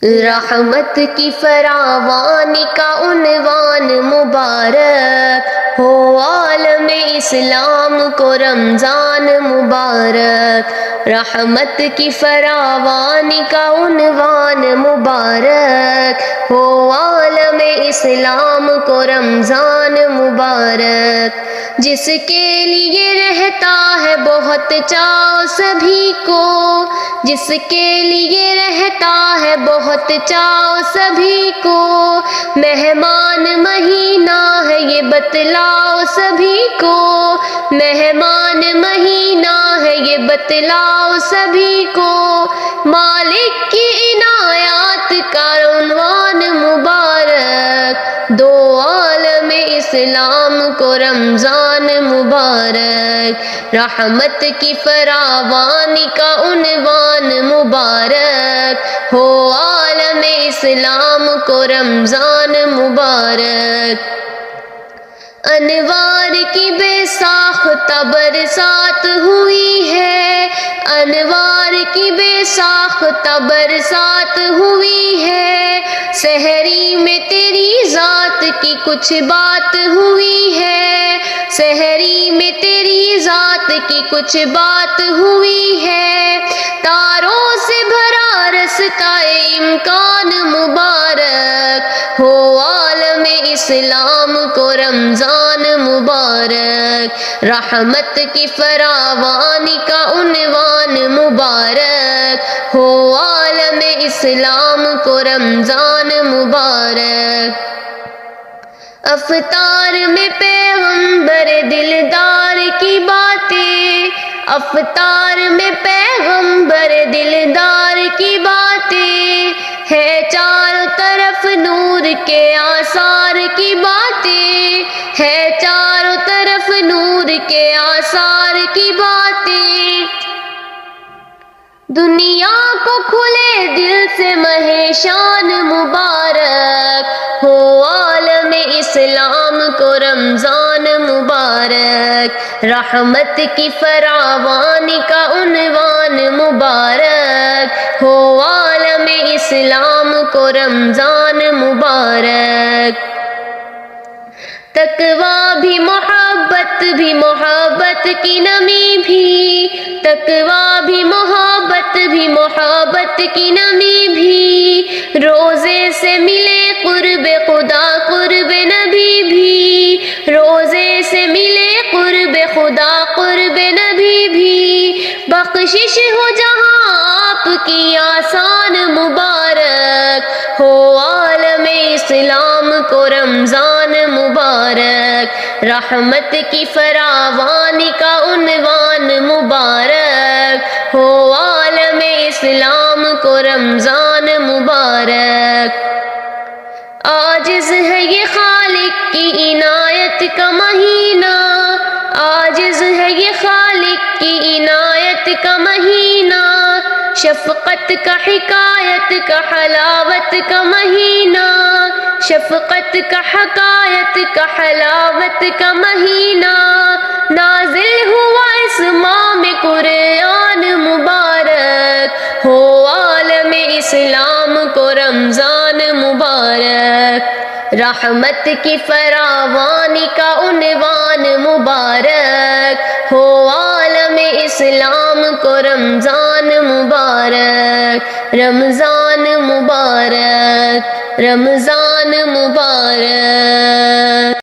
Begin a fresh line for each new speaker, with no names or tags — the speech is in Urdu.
رحمت کی فراوانی کا عنوان مبارک ہو، عالم اسلام کو رمضان مبارک۔ رحمت کی فراوانی کا عنوان مبارک ہو، عالم اسلام کو رمضان مبارک۔ جس کے لیے رہتا ہے بہت چاؤ سبھی کو، جس کے لیے رہتا ہے بہت چاؤ سبھی کو، مہمان مہینہ ہے یہ بتلاؤ سبھی کو، مہمان مہینہ ہے یہ بتلاؤ سبھی کو۔ مالک کی عنایات کا عنوان مبارک، دو عالم اسلام کو رمضان مبارک۔ رحمت کی فراوانی کا عنوان مبارک ہو، عالم اسلام کو رمضان مبارک۔ انوار کی بے ساختہ برسات ہوئی ہے، انوار کی بے ساختہ برسات ہوئی ہے، سحری میں تیری ذات کی کچھ بات ہوئی ہے، سحری میں تیری ذات کی کچھ بات ہوئی ہے۔ تاروں سے بھرا رستہ امکان مبارک ہو، عالم اسلام کو رمضان مبارک۔ رحمت کی فراوانی کا عنوان مبارک ہو، عالم اسلام کو رمضان مبارک۔ افطار میں پیغمبر دلدار کی باتیں، افطار میں پیغمبر دلدار کی باتیں، ہے چاروں طرف نور کے آثار کی باتیں، ہے چاروں طرف نور کے آثار کی باتیں۔ دنیا کو کھلے دل سے مہے شان مبارک ہو، عالم اسلام کو رمضان مبارک۔ رحمت کی فراوانی کا عنوان مبارک ہو، عالم اسلام کو رمضان مبارک۔ تقویٰ بھی محبت بھی محبت کی نمی بھی، تقویٰ بھی محبت بھی محبت کی نمی بھی، روزے سے ملے قرب خدا قرب نبی بھی، روزے سے ملے قرب خدا قرب نبی بھی، بخشش ہو جہاں آپ کی آسان مبارک ہو، عالم اسلام کو رمضان مبارک۔ رحمت کی فراوانی کا عنوان مبارک ہو، عالم اسلام کو رمضان مبارک۔ عاجز ہے یہ خالق کی عنایت کا مہینہ، عاجز ہے یہ خالق کی عنایت کا مہینہ، شفقت کا حکایت کا حلاوت کا مہینہ، شفقت کا حکایت کا حلاوت کا مہینہ۔ نازل ہوا اس ماہ میں قرآن مبارک ہو، عالم اسلام کو رمضان مبارک۔ رحمت کی فراوانی کا عنوان مبارک ہو، عالم اسلام کو رمضان مبارک۔ رمضان مبارک، رمضان مبارک۔